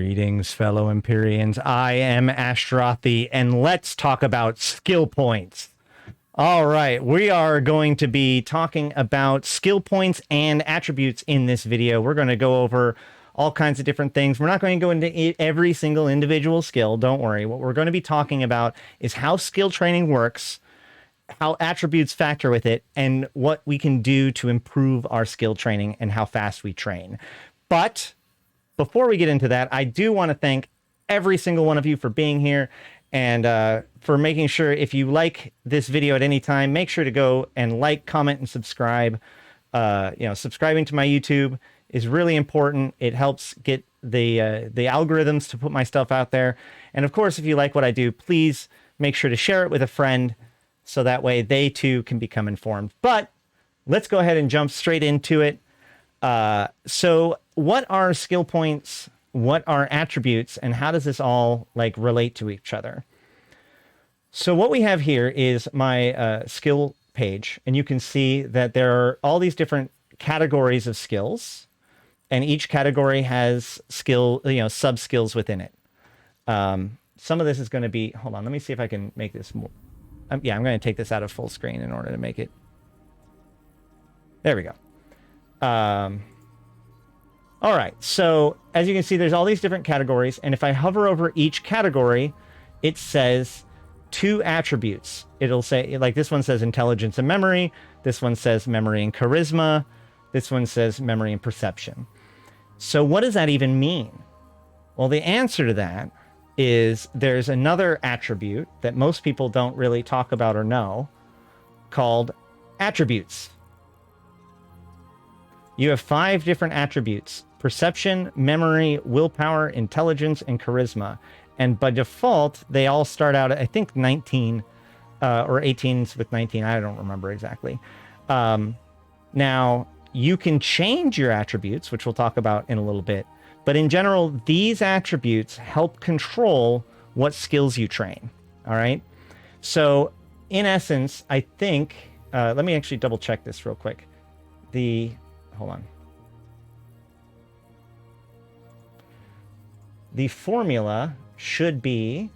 Greetings, fellow Empyreans. I am Ashtarothi, and let's talk about skill points. All right, we are going to be talking about skill points and attributes in this video. We're going to go over all kinds of different things. We're not going to go into every single individual skill, don't worry. What we're going to be talking about is how skill training works, how attributes factor with it, and what we can do to improve our skill training and how fast we train. But before we get into that, I do want to thank every single one of you for being here and for making sure, if you like this video at any time, make sure to go and like, comment, and subscribe. Subscribing to my YouTube is really important. It helps get the algorithms to put my stuff out there. And of course, if you like what I do, please make sure to share it with a friend so that way they too can become informed. But let's go ahead and jump straight into it. So what are skill points? What are attributes? And how does this all relate to each other? So what we have here is my skill page, and you can see that there are all these different categories of skills, and each category has sub skills within it. Some of this is going to be, hold on, let me see if I can make this more. I'm going to take this out of full screen in order to make it. There we go. All right, so as you can see, there's all these different categories, and if I hover over each category, it says 2 attributes. It'll say, like this one says intelligence and memory, this one says memory and charisma, this one says memory and perception. So what does that even mean? Well, the answer to that is there's another attribute that most people don't really talk about or know called attributes. You have 5 different attributes: perception, memory, willpower, intelligence, and charisma. And by default, they all start out at, I think, 19 or 18s with 19. I don't remember exactly. Now, you can change your attributes, which we'll talk about in a little bit. But in general, these attributes help control what skills you train. All right. So in essence, I think, let me actually double check this real quick. Hold on. The formula should be,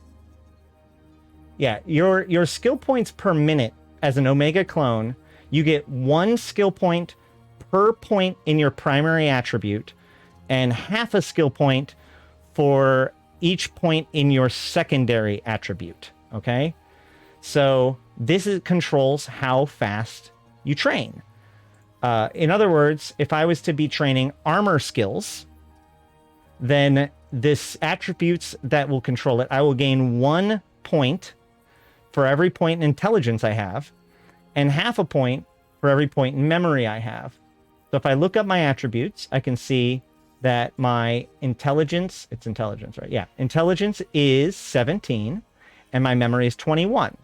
your skill points per minute as an Omega clone. You get 1 skill point per point in your primary attribute and half a skill point for each point in your secondary attribute. Okay. So this controls how fast you train. In other words, if I was to be training armor skills, then this attributes that will control it, I will gain 1 point for every point in intelligence I have, and half a point for every point in memory I have. So if I look up my attributes, I can see that my intelligence, it's intelligence, right? Yeah. Intelligence is 17 and my memory is 21.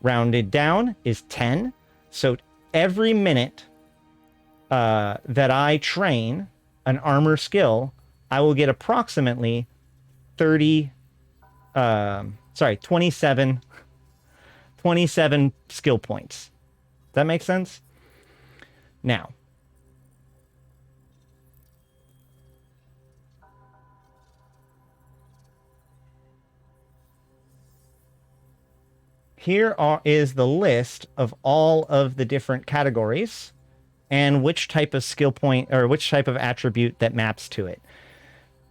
Rounded down is 10. So every minute that I train an armor skill, I will get approximately 27 skill points. Does that make sense? Now, here is the list of all of the different categories and which type of skill point or which type of attribute that maps to it.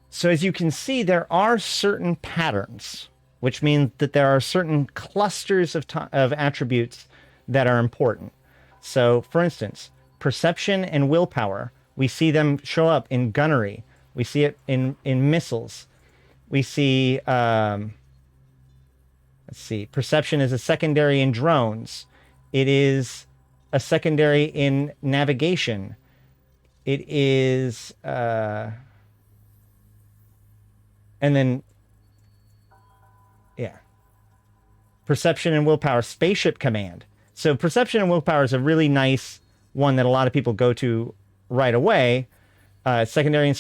So as you can see, there are certain patterns, which means that there are certain clusters of attributes that are important. So for instance, perception and willpower, we see them show up in gunnery. We see it in missiles. We see, let's see, perception is a secondary in drones. It is a secondary in navigation. It is, and then, yeah, perception and willpower, spaceship command. So perception and willpower is a really nice one that a lot of people go to right away. Secondary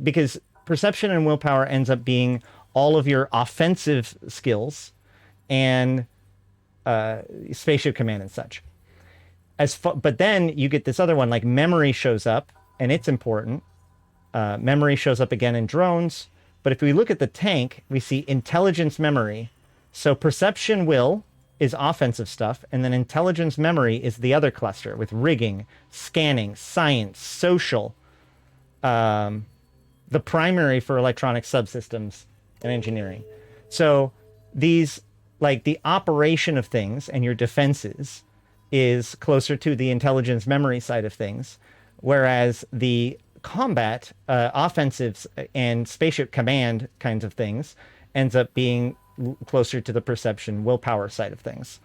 because perception and willpower ends up being all of your offensive skills and spaceship command and such. But then you get this other one, like memory shows up, and it's important. Memory shows up again in drones, But if we look at the tank, we see intelligence memory. So perception will is offensive stuff, and then intelligence memory is the other cluster with rigging, scanning, science, social, the primary for electronic subsystems and engineering. So these, like the operation of things and your defenses is closer to the intelligence memory side of things, whereas the combat, offensives and spaceship command kinds of things ends up being closer to the perception willpower side of things.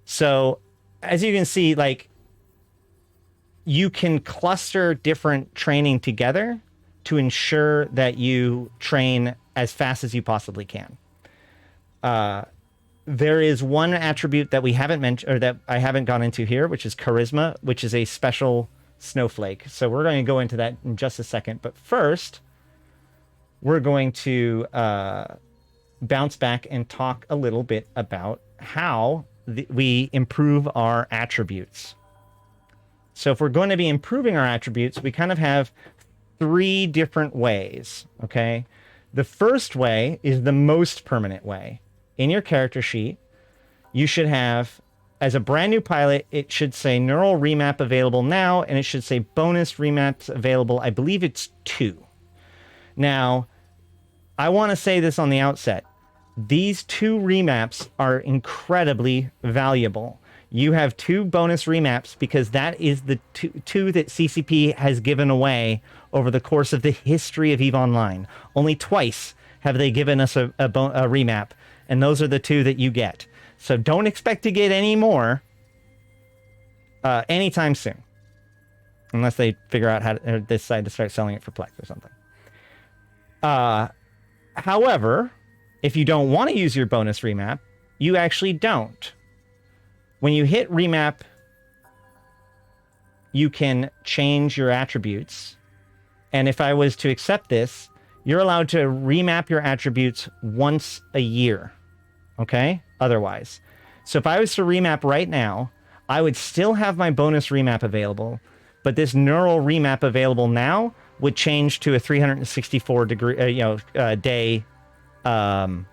So as you can see, like, you can cluster different training together to ensure that you train as fast as you possibly can. There is one attribute that we haven't mentioned, or that I haven't gone into here, which is charisma, which is a special snowflake. So we're going to go into that in just a second. But first, we're going to bounce back and talk a little bit about how we improve our attributes. So if we're going to be improving our attributes, we kind of have 3 different ways, okay? The first way is the most permanent way. In your character sheet, you should have, as a brand new pilot, it should say neural remap available now, and it should say bonus remaps available. I believe it's 2. Now, I want to say this on the outset. These 2 remaps are incredibly valuable. You have 2 bonus remaps because that is the two that CCP has given away over the course of the history of EVE Online. Only twice have they given us a remap, and those are the 2 that you get. So don't expect to get any more anytime soon, unless they figure out how to decide to start selling it for Plex or something. However, if you don't want to use your bonus remap, you actually don't. When you hit remap, you can change your attributes. And if I was to accept this, you're allowed to remap your attributes once a year. Okay? Otherwise. So if I was to remap right now, I would still have my bonus remap available, but this neural remap available now would change to a 364 degree, day, cooldown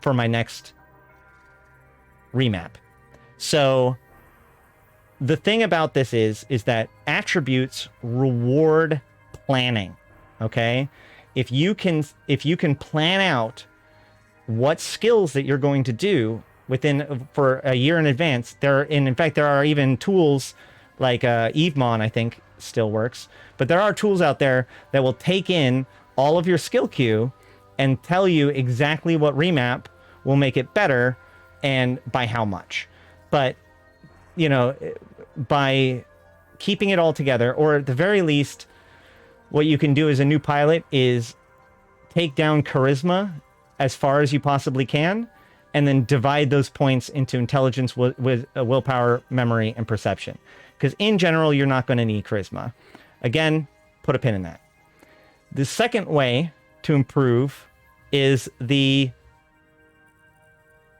for my next remap. So the thing about this is that attributes reward planning. Okay? If you can plan out what skills that you're going to do for a year in advance, in fact there are even tools like EveMon, I think still works, but there are tools out there that will take in all of your skill queue and tell you exactly what remap will make it better and by how much. But by keeping it all together, or at the very least, what you can do as a new pilot is take down charisma as far as you possibly can, and then divide those points into intelligence with willpower, memory, and perception. Because in general, you're not going to need charisma. Again, put a pin in that. The second way to improve is the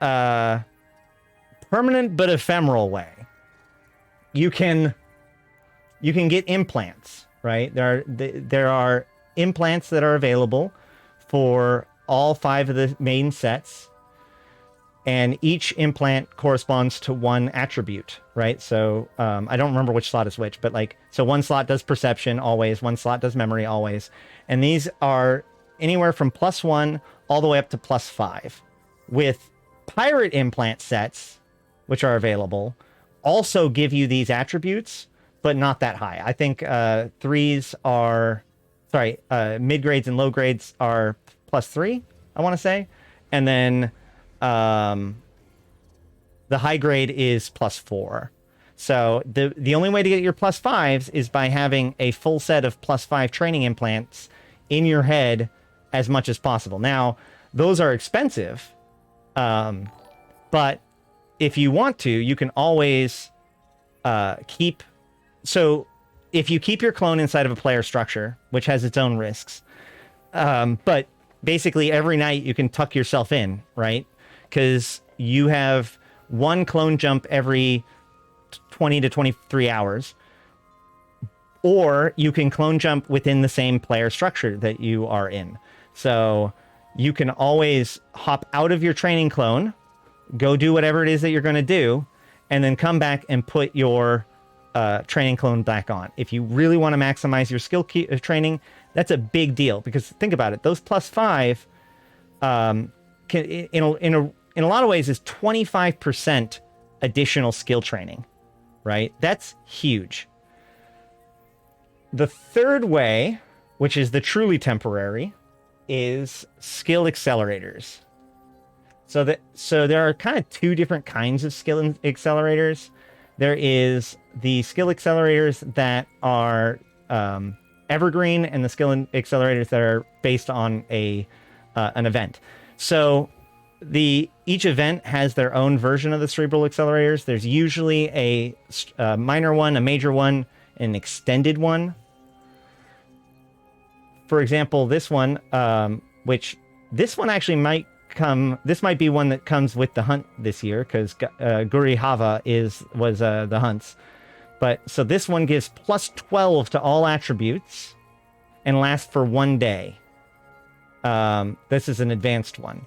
permanent but ephemeral way. You can get implants, right? There are implants that are available for all 5 of the main sets, and each implant corresponds to one attribute, right? So I don't remember which slot is which, but so one slot does perception always, one slot does memory always, and these are anywhere from +1 all the way up to +5. With pirate implant sets, which are available, also give you these attributes, but not that high. I think mid grades and low grades are +3, I want to say. And then the high grade is +4. So the only way to get your +5s is by having a full set of +5 training implants in your head as much as possible. Now, those are expensive, but if you want to, you can always keep... So if you keep your clone inside of a player structure, which has its own risks, but basically every night you can tuck yourself in, right? Because you have one clone jump every 20 to 23 hours. or you can clone jump within the same player structure that you are in. So you can always hop out of your training clone, go do whatever it is that you're going to do, and then come back and put your training clone back on. If you really want to maximize your skill training, that's a big deal, because think about it. Those +5 can, in a lot of ways, is 25% additional skill training, right? That's huge. The third way, which is the truly temporary, is skill accelerators. So there are kind of two different kinds of skill accelerators. There is the skill accelerators that are evergreen, and the skill accelerators that are based on an event. So each event has their own version of the cerebral accelerators. There's usually a minor one, a major one, an extended one. For example, this one, which this one actually might come. This might be one that comes with the hunt this year, because Guri Hava was the hunts. But so this one gives +12 to all attributes and lasts for 1 day. This is an advanced one.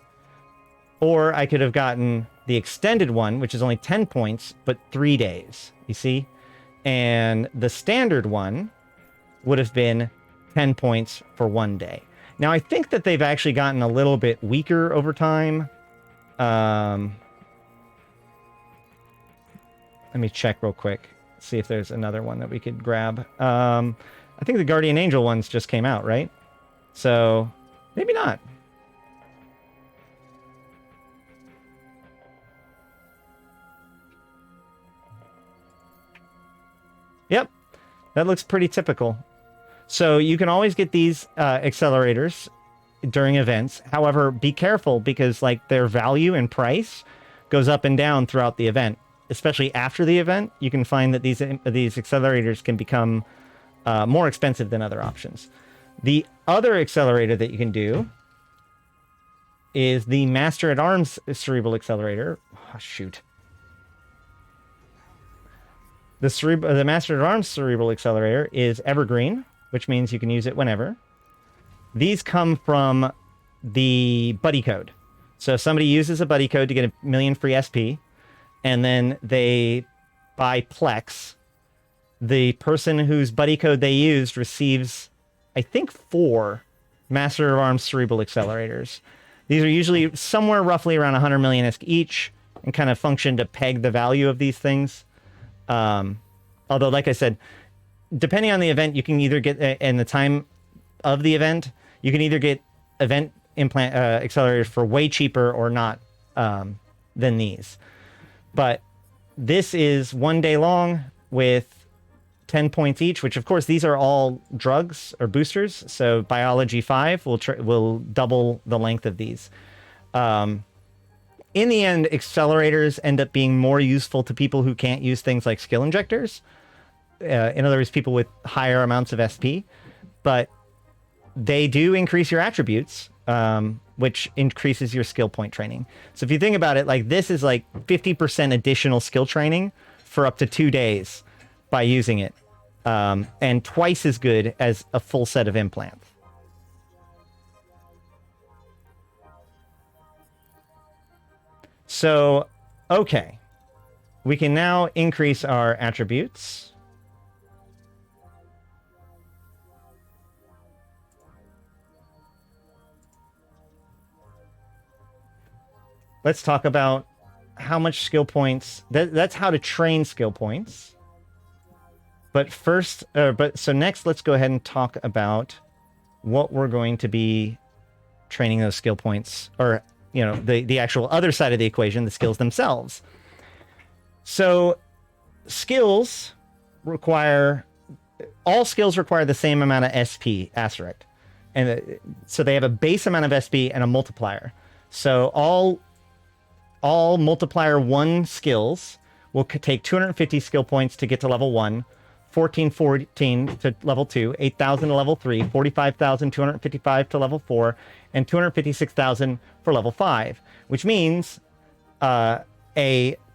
Or I could have gotten the extended one, which is only 10 points, but 3 days. You see? And the standard one would have been 10 points for 1 day. Now, I think that they've actually gotten a little bit weaker over time. Let me check real quick, see if there's another one that we could grab. I think the Guardian Angel ones just came out, right? So, maybe not. Yep, that looks pretty typical. So you can always get these accelerators during events. However, be careful, because like their value and price goes up and down throughout the event. Especially after the event, you can find that these accelerators can become more expensive than other options. The other accelerator that you can do is the Master at Arms Cerebral Accelerator. Oh, shoot. The Master at Arms Cerebral Accelerator is evergreen, which means you can use it whenever. These come from the buddy code. So if somebody uses a buddy code to get 1 million free SP, and then they buy Plex, the person whose buddy code they used receives, I think, 4 Master of Arms Cerebral Accelerators. These are usually somewhere roughly around 100 million ISK each, and kind of function to peg the value of these things. Although, like I said, depending on the event, you can either get, and the time of the event, you can either get event implant accelerators for way cheaper or not than these. But this is 1 day long with 10 points each, which of course these are all drugs or boosters. So Biology 5 will double the length of these. In the end, accelerators end up being more useful to people who can't use things like skill injectors. In other words, people with higher amounts of SP, but they do increase your attributes, which increases your skill point training. So if you think about it, like this is like 50% additional skill training for up to 2 days by using it, and twice as good as a full set of implants. So, okay, we can now increase our attributes. Let's talk about how much skill points. That's how to train skill points. But first, so next, let's go ahead and talk about what we're going to be training those skill points, or the actual other side of the equation, the skills themselves. So all skills require the same amount of SP asterisk, and so they have a base amount of SP and a multiplier. So all multiplier 1 skills will take 250 skill points to get to level 1, 1414 to level 2, 8,000 to level 3, 45,255 to level 4, and 256,000 for level 5, which means a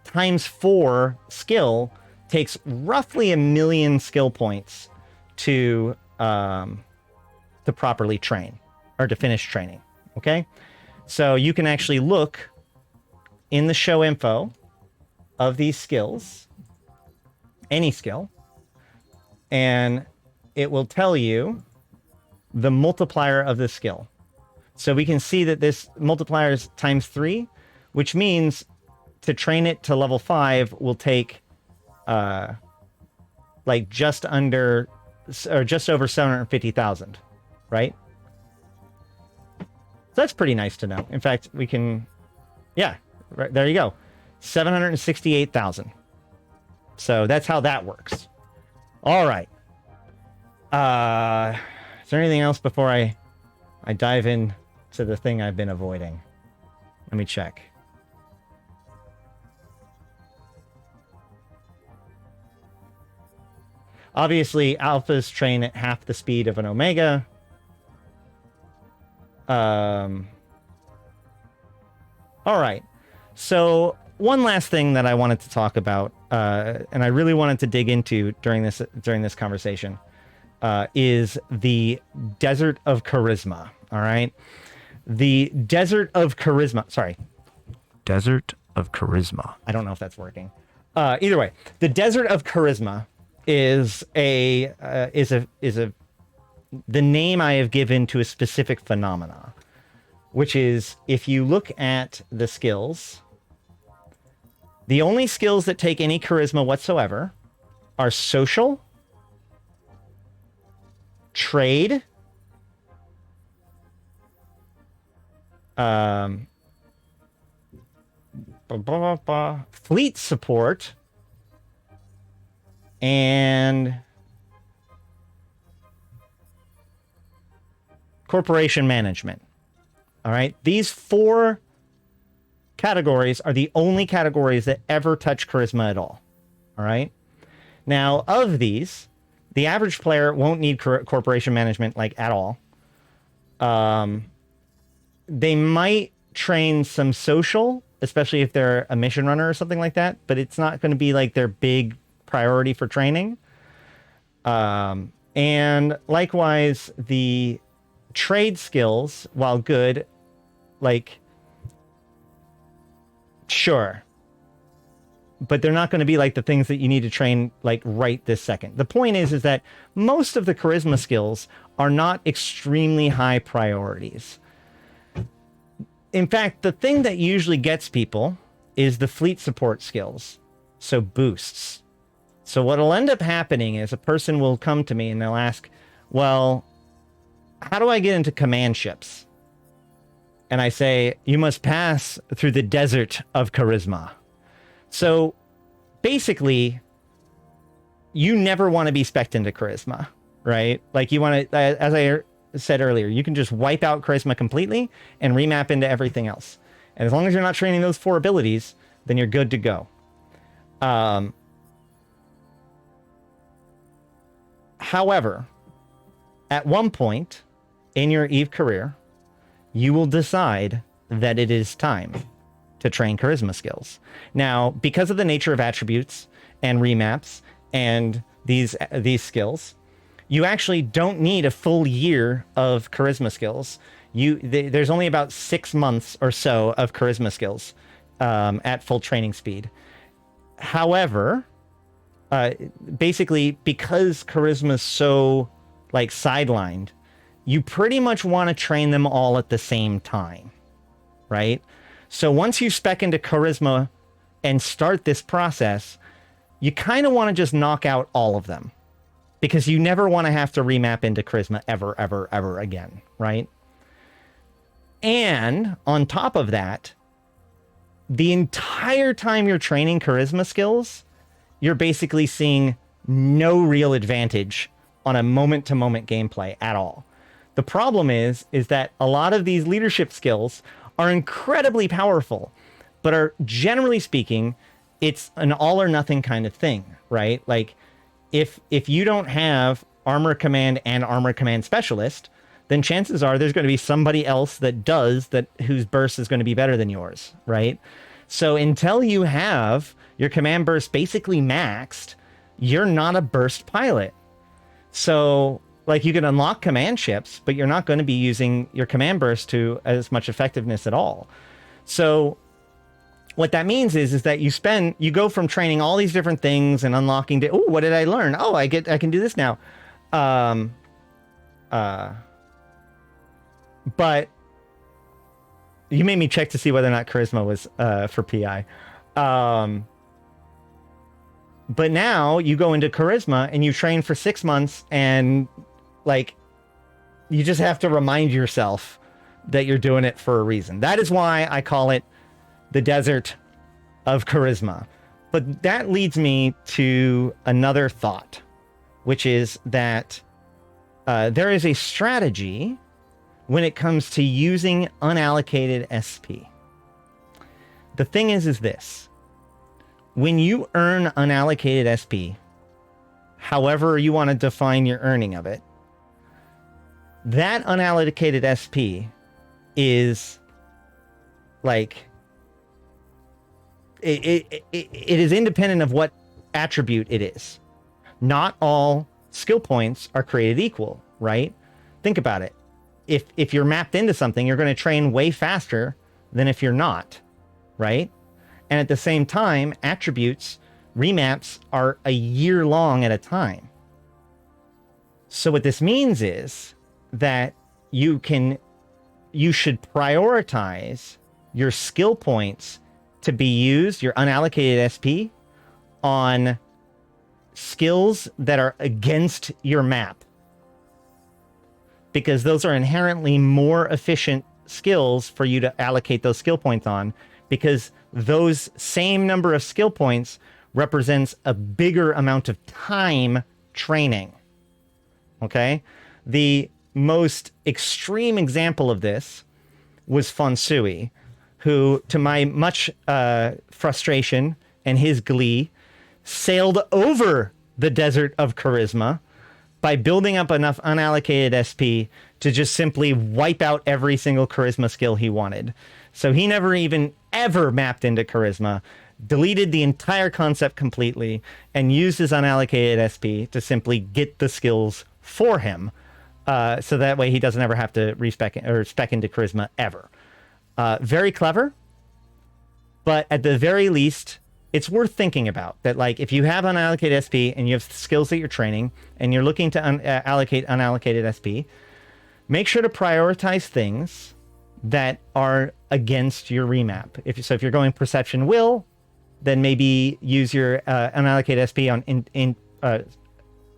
times 4 skill takes roughly 1 million skill points to properly train or to finish training. Okay, so you can actually look in the show info of these skills, any skill, and it will tell you the multiplier of the skill. So we can see that this multiplier is ×3, which means to train it to level 5 will take like just under or just over 750,000, right? So that's pretty nice to know. In fact, we can, yeah, right there you go, 768,000. So that's how that works. All right. Is there anything else before I dive in to the thing I've been avoiding? Let me check. Obviously, alphas train at half the speed of an omega. All right. So one last thing that I wanted to talk about, and I really wanted to dig into during this conversation, is the Desert of Charisma. All right. The Desert of Charisma. Sorry. Desert of Charisma. I don't know if that's working. Either way, the Desert of Charisma is the name I have given to a specific phenomena, which is, if you look at the skills, the only skills that take any charisma whatsoever are social, trade, fleet support, and corporation management. All right. These 4 categories are the only categories that ever touch charisma at all. All right. Now, of these, the average player won't need corporation management like at all. They might train some social, especially if they're a mission runner or something like that, but it's not going to be like their big priority for training. And likewise, the trade skills, while good, like, sure, but they're not going to be like the things that you need to train like right this second. The point is that most of the charisma skills are not extremely high priorities. In fact, the thing that usually gets people is the fleet support skills, so boosts. So what'll end up happening is a person will come to me and they'll ask, well, how do I get into command ships? And I say, you must pass through the Desert of Charisma. So basically, you never want to be spec'd into charisma, right? Like you want to, as I said earlier, you can just wipe out charisma completely and remap into everything else. And as long as you're not training those 4 abilities, then you're good to go. However, at one point in your EVE career, you will decide that it is time to train charisma skills. Now, because of the nature of attributes and remaps and these skills, you actually don't need a full year of charisma skills. There's only about 6 months or so of charisma skills at full training speed. However, basically, because charisma is so like sidelined, you pretty much want to train them all at the same time, right? So once you spec into charisma and start this process, you kind of want to just knock out all of them, because you never want to have to remap into charisma ever, ever, ever again, right? And on top of that, the entire time you're training charisma skills, you're basically seeing no real advantage on a moment-to-moment gameplay at all. The problem is that a lot of these leadership skills are incredibly powerful, but are, generally speaking, it's an all or nothing kind of thing, right? Like, if you don't have armor command and armor command specialist, then chances are there's going to be somebody else that does that, whose burst is going to be better than yours, right? So until you have your command burst basically maxed, you're not a burst pilot. So like you can unlock command ships, but you're not going to be using your command burst to as much effectiveness at all. So what that means is that you go from training all these different things and unlocking oh, what did I learn? Oh, I can do this now. But you made me check to see whether or not charisma was for PI. But now you go into charisma and you train for 6 months, and like you just have to remind yourself that you're doing it for a reason. That is why I call it the desert of charisma. But that leads me to another thought, which is that there is a strategy when it comes to using unallocated SP. The thing is this. When you earn unallocated SP, however you want to define your earning of it, that unallocated SP is like it is independent of what attribute it is. Not all skill points are created equal, right? Think about it. If you're mapped into something, you're going to train way faster than if you're not, right? And at the same time, attributes, remaps are a year long at a time. So what this means is that you should prioritize your skill points to be used, your unallocated SP, on skills that are against your map. Because those are inherently more efficient skills for you to allocate those skill points on, because those same number of skill points represents a bigger amount of time training. Okay? The most extreme example of this was Fonsui, who, to my much frustration and his glee, sailed over the desert of charisma by building up enough unallocated SP to just simply wipe out every single charisma skill he wanted. So he never even ever mapped into charisma, deleted the entire concept completely, and used his unallocated SP to simply get the skills for him. So that way he doesn't ever have to spec into charisma ever. Very clever, but at the very least, it's worth thinking about that. Like, if you have unallocated SP and you have skills that you're training and you're looking to allocate unallocated SP, make sure to prioritize things that are against your remap. If you're going perception will, then maybe use your unallocated SP on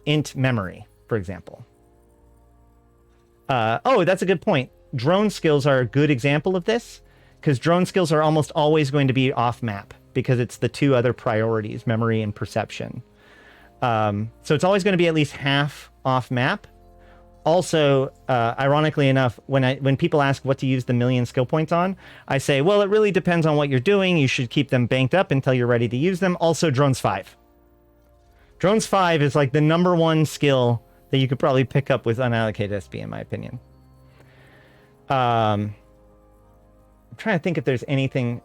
int memory, for example. Oh, that's a good point. Drone skills are a good example of this, because drone skills are almost always going to be off map, because it's the two other priorities, memory and perception. So it's always going to be at least half off map. Also, ironically enough, when people ask what to use the million skill points on, I say, well, it really depends on what you're doing. You should keep them banked up until you're ready to use them. Also, Drones 5. Drones 5 is like the #1 skill that you could probably pick up with unallocated SP, in my opinion. I'm trying to think if there's anything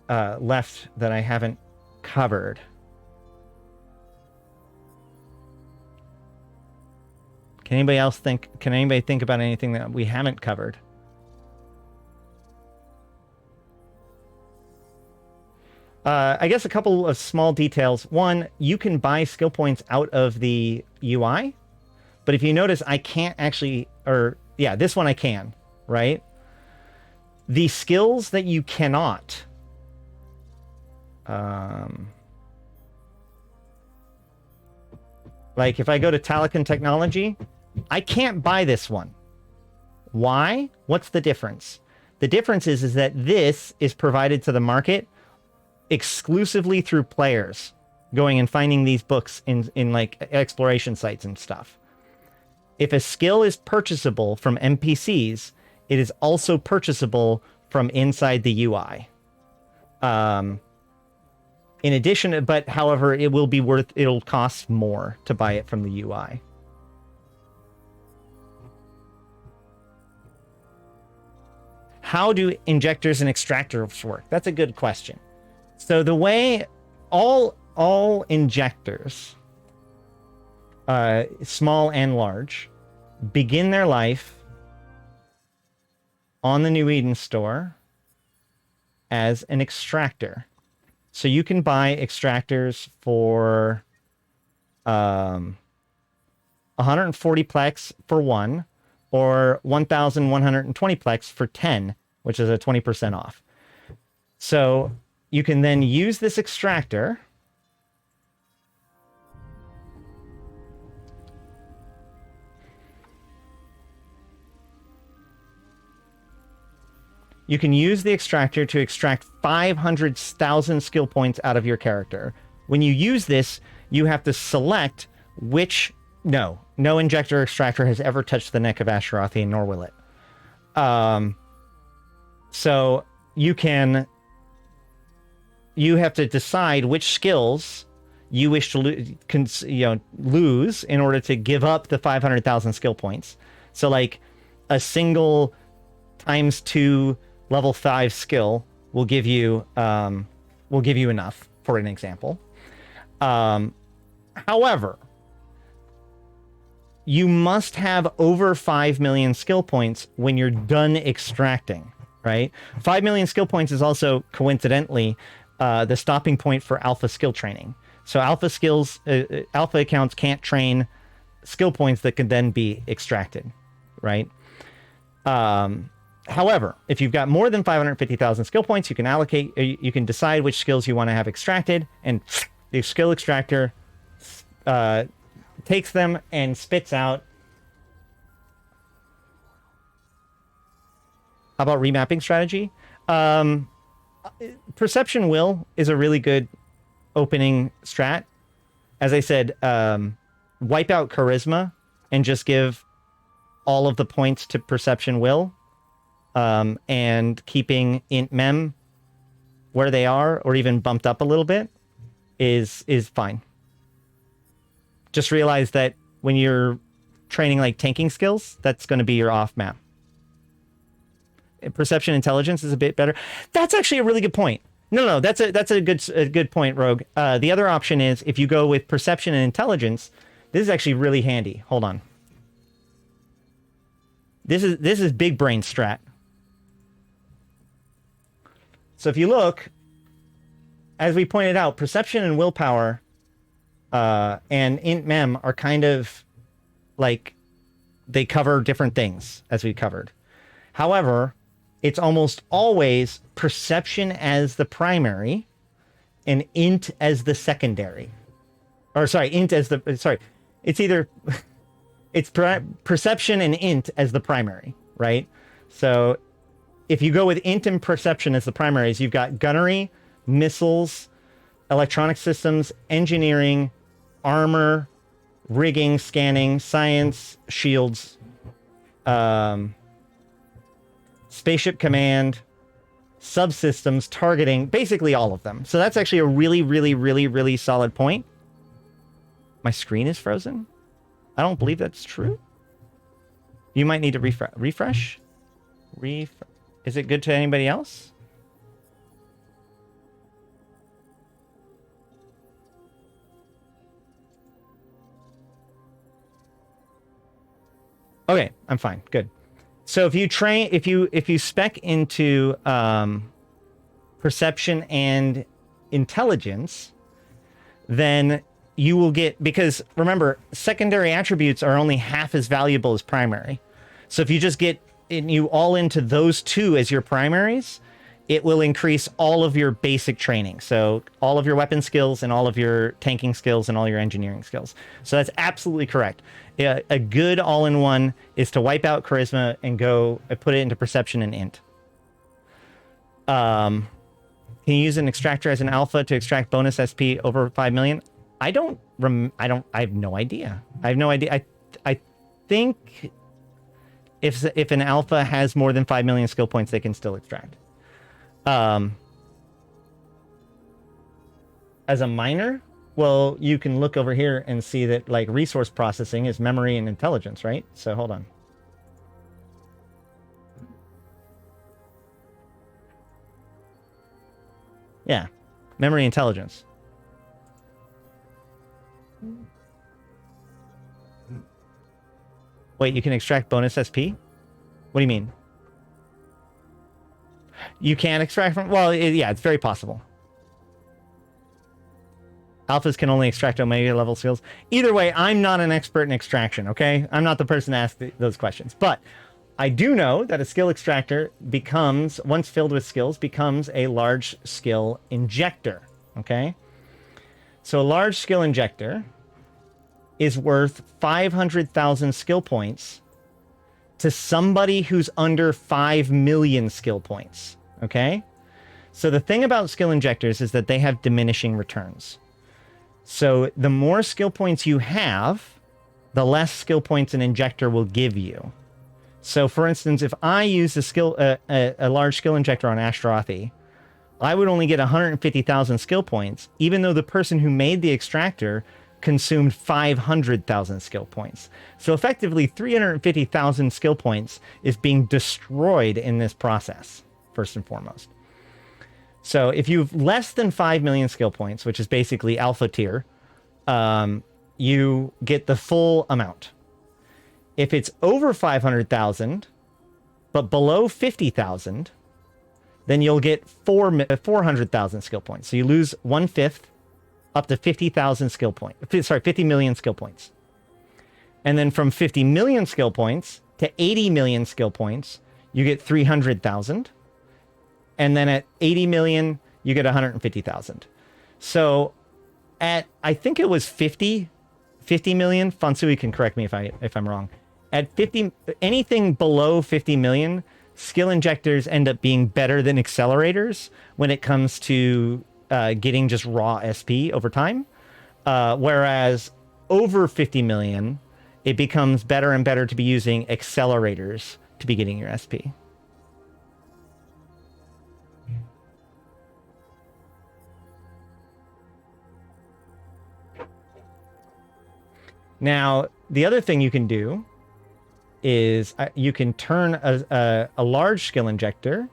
left that I haven't covered. Can anybody think about anything that we haven't covered? I guess a couple of small details. One, you can buy skill points out of the UI, but if you notice, I can't actually, this one I can, right? The skills that you cannot, like if I go to Talakan Technology, I can't buy this one. Why? What's the difference? The difference is that this is provided to the market exclusively through players going and finding these books in like exploration sites and stuff. If a skill is purchasable from NPCs, it is also purchasable from inside the UI. In addition, but however, it'll cost more to buy it from the UI. How do injectors and extractors work? That's a good question. So the way all injectors small and large, begin their life on the New Eden store as an extractor. So you can buy extractors for 140 plex for 1, or 1,120 plex for 10, which is a 20% off. So you can then use this extractor to extract 500,000 skill points out of your character. When you use this, you have to select which... No injector extractor has ever touched the neck of Ashtarothi, nor will it. So you have to decide which skills you wish to lose in order to give up the 500,000 skill points. So like a single ×2 level 5 skill will give you enough, for an example. However, you must have over 5 million skill points when you're done extracting, right? 5 million skill points is also, coincidentally, the stopping point for alpha skill training. So alpha accounts can't train skill points that can then be extracted, right? However, if you've got more than 550,000 skill points, you can decide which skills you want to have extracted, and the skill extractor takes them and spits out. How about remapping strategy? Perception Will is a really good opening strat. As I said, wipe out Charisma and just give all of the points to Perception Will, and keeping Int Mem where they are, or even bumped up a little bit, is fine. Just realize that when you're training like tanking skills, that's going to be your off map. Perception Intelligence is a bit better. That's actually a really good point. No, that's a good point, Rogue. The other option is if you go with Perception and Intelligence. This is actually really handy. Hold on. This is big brain strat. So if you look, as we pointed out, Perception and Willpower and Int Mem are kind of like, they cover different things, as we covered. However, it's almost always Perception as the primary and Int as the secondary. Or sorry, Int as the... Sorry. It's either... It's Perception and Int as the primary, right? So if you go with Int and Perception as the primaries, you've got Gunnery, Missiles, Electronic Systems, Engineering, Armor, Rigging, Scanning, Science, Shields, Spaceship Command, Subsystems, Targeting, basically all of them. So that's actually a really, really, really, really solid point. My screen is frozen? I don't believe that's true. You might need to refresh. Is it good to anybody else? Okay, I'm fine. Good. So if you spec into Perception and Intelligence, then you will get, because remember, secondary attributes are only half as valuable as primary. So if you just get you all into those two as your primaries, it will increase all of your basic training. So all of your weapon skills and all of your tanking skills and all your engineering skills. So that's absolutely correct. A good all-in-one is to wipe out Charisma and go put it into Perception and Int. Can you use an extractor as an alpha to extract bonus SP over 5 million? I have no idea. I think if an alpha has more than 5 million skill points, they can still extract. As a minor, well, you can look over here and see that like resource processing is memory and intelligence, right? So hold on. Yeah, memory intelligence. Wait, you can extract bonus SP? What do you mean? You can extract from... Well, yeah, it's very possible. Alphas can only extract Omega level skills. Either way, I'm not an expert in extraction, okay? I'm not the person to ask those questions. But I do know that a skill extractor becomes, once filled with skills, becomes a large skill injector, okay? So a large skill injector is worth 500,000 skill points to somebody who's under 5 million skill points, okay? So the thing about skill injectors is that they have diminishing returns. So the more skill points you have, the less skill points an injector will give you. So for instance, if I use a large skill injector on Ashtarothi, I would only get 150,000 skill points, even though the person who made the extractor consumed 500,000 skill points. So effectively 350,000 skill points is being destroyed in this process, first and foremost. So if you've less than 5 million skill points, which is basically alpha tier, you get the full amount. If it's over 500,000, but below 50,000, then you'll get 400,000 skill points. So you lose 1/5 up to 50,000 skill points. Sorry, 50 million skill points. And then from 50 million skill points to 80 million skill points, you get 300,000. And then at 80 million, you get 150,000. So at, I think it was 50 million, Fansui can correct me if I'm wrong. At 50, anything below 50 million, skill injectors end up being better than accelerators when it comes to getting just raw SP over time. Whereas over 50 million, it becomes better and better to be using accelerators to be getting your SP. Now, the other thing you can do is you can turn a large skill injector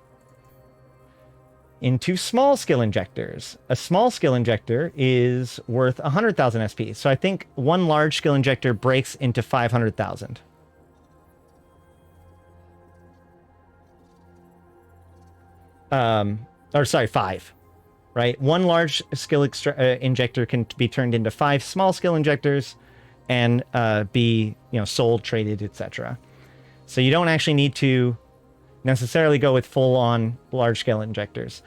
into small skill injectors. A small skill injector is worth 100,000 SP. So I think one large skill injector breaks into 500,000. Or sorry, 5. Right? One large skill injector can be turned into 5 small skill injectors and be, sold, traded, etc. So you don't actually need to necessarily go with full-on large-scale injectors.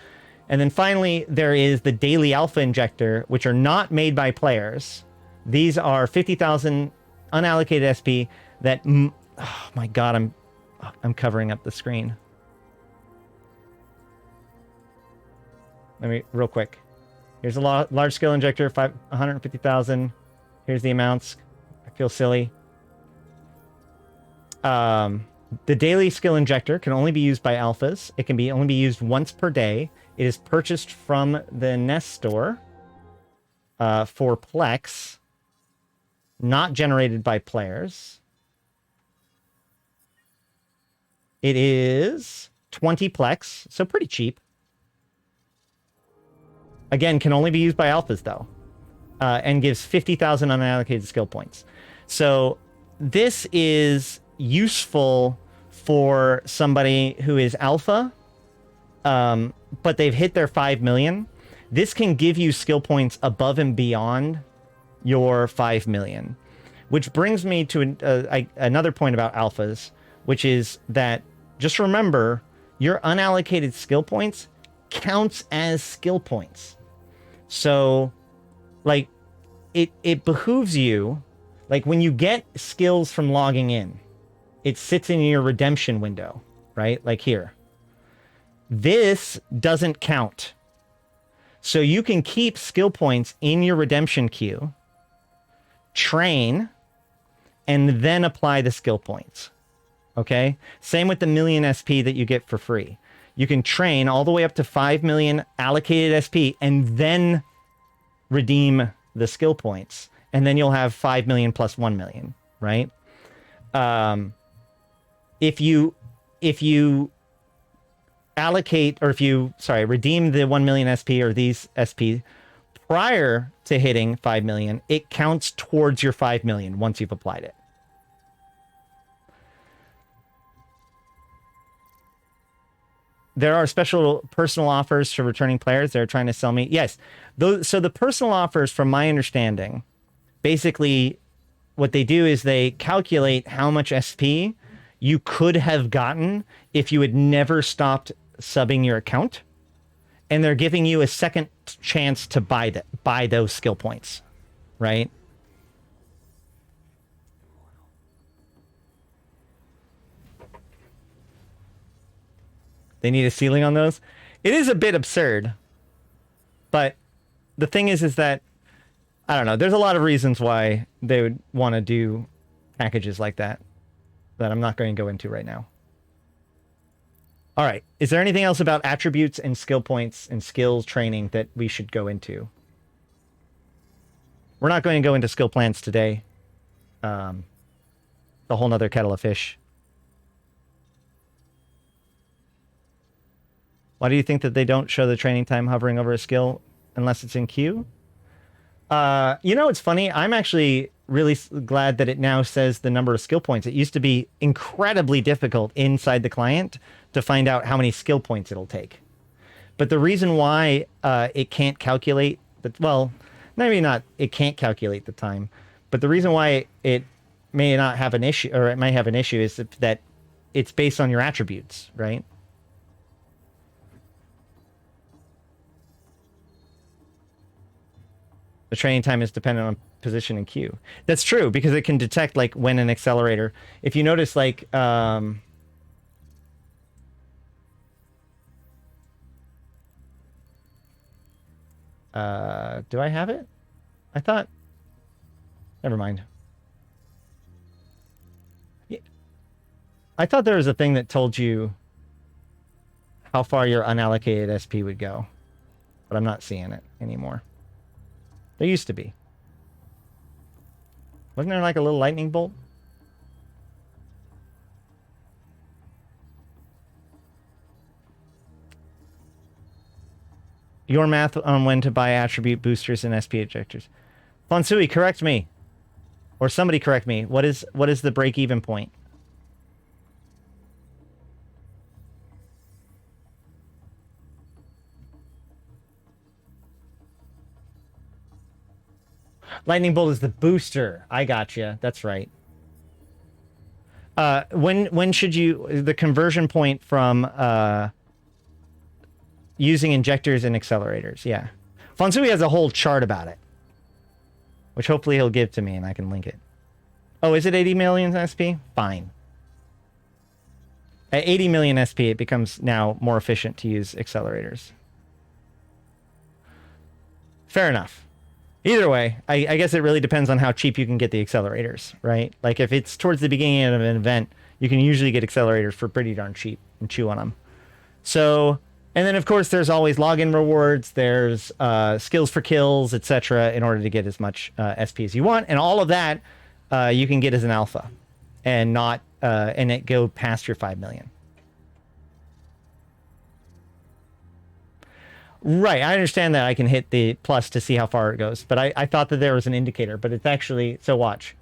And then finally, there is the Daily Alpha Injector, which are not made by players. These are 50,000 unallocated SP that... Oh my god, I'm covering up the screen. Let me... Real quick. Here's a large-scale injector, 150,000. Here's the amounts. I feel silly. The daily skill injector can only be used by alphas. It can only be used once per day. It is purchased from the Nest store for Plex, not generated by players. It is 20 Plex, so pretty cheap. Again, can only be used by alphas though, and gives 50,000 unallocated skill points. So this is useful for somebody who is alpha, but they've hit their 5 million. This can give you skill points above and beyond your 5 million, which brings me to another point about alphas, which is that just remember your unallocated skill points counts as skill points. So like it behooves you, like when you get skills from logging in, it sits in your redemption window, right? Like here. This doesn't count. So you can keep skill points in your redemption queue, train, and then apply the skill points. Okay? Same with the million SP that you get for free. You can train all the way up to 5 million allocated SP and then redeem the skill points. And then you'll have 5 million plus 1 million, right? If you allocate, or redeem the 1 million SP or these SP prior to hitting 5 million, it counts towards your 5 million once you've applied it. there are special personal offers for returning players. They're trying to sell me. Yes. So the personal offers, from my understanding, basically what they do is they calculate how much SP you could have gotten if you had never stopped subbing your account. And they're giving you a second chance to buy those skill points, right? They need a ceiling on those. It is a bit absurd, but the thing is that, I don't know, there's a lot of reasons why they would want to do packages like that I'm not going to go into right now. All right. Is there anything else about attributes and skill points and skills training that we should go into? We're not going to go into skill plans today. The whole nother kettle of fish. Why do you think that they don't show the training time hovering over a skill unless it's in queue? You know, it's funny. I'm actually really glad that it now says the number of skill points. It used to be incredibly difficult inside the client to find out how many skill points it'll take. But the reason why it can't calculate, well, maybe not it can't calculate the time, but the reason why it may not have an issue, or it might have an issue, is that it's based on your attributes, right? The training time is dependent on position and queue. That's true, because it can detect, like, when an accelerator... If you notice, like... do I have it? I thought... Never mind. Yeah. I thought there was a thing that told you how far your unallocated SP would go. But I'm not seeing it anymore. There used to be. Wasn't there like a little lightning bolt? Your math on when to buy attribute boosters and SP ejectors. Fonsui, correct me. Or somebody correct me. What is the break-even point? Lightning bolt is the booster. I gotcha. That's right. When should you... The conversion point from using injectors and accelerators. Yeah. Fonsui has a whole chart about it, which hopefully he'll give to me and I can link it. Oh, is it 80 million SP? Fine. At 80 million SP, it becomes now more efficient to use accelerators. Fair enough. Either way, I guess it really depends on how cheap you can get the accelerators, right? Like, if it's towards the beginning of an event, you can usually get accelerators for pretty darn cheap and chew on them. So, and then, of course, there's always login rewards. There's skills for kills, etc., in order to get as much SP as you want. And all of that you can get as an alpha and not and it go past your 5 million. Right, I understand that I can hit the plus to see how far it goes, but I thought that there was an indicator, but it's actually... So watch.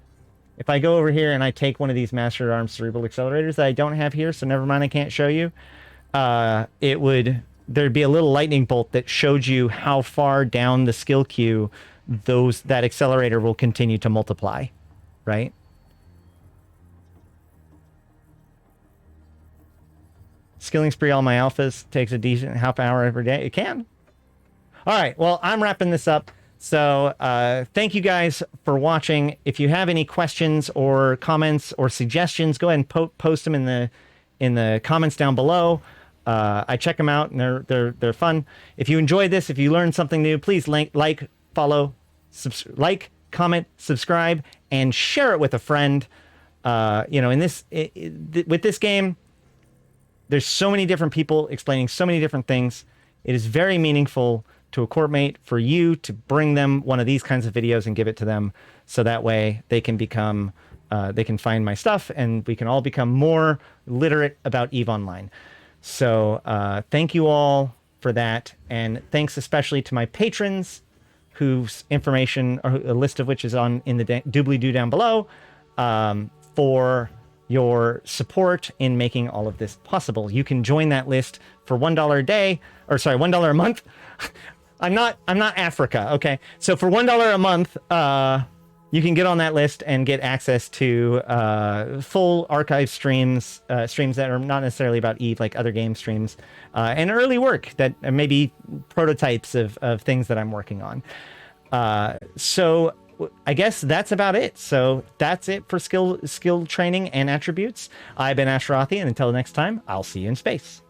If I go over here and I take one of these Master Arms Cerebral Accelerators that I don't have here, so never mind, I can't show you, it would... There'd be a little lightning bolt that showed you how far down the skill queue that accelerator will continue to multiply, right? Skilling spree all my alphas takes a decent half hour every day. It can. All right. Well, I'm wrapping this up. So thank you guys for watching. If you have any questions or comments or suggestions, go ahead and post them in the comments down below. I check them out and they're fun. If you enjoyed this, if you learned something new, please like, follow, comment, subscribe, and share it with a friend. You know, with this game, there's so many different people explaining so many different things. It is very meaningful to a court mate for you to bring them one of these kinds of videos and give it to them, so that way they can become, they can find my stuff and we can all become more literate about EVE Online. So thank you all for that, and thanks especially to my patrons, whose information, or a list of which is in the doobly-doo down below, for your support in making all of this possible. You can join that list for $1 a day, or sorry, $1 a month. I'm not Africa, okay? So for $1 a month, you can get on that list and get access to full archive streams, streams that are not necessarily about Eve, like other game streams, and early work that maybe prototypes of things that I'm working on. So I guess that's about it. So that's it for skill training and attributes. I've been Ashrathi, and until next time, I'll see you in space.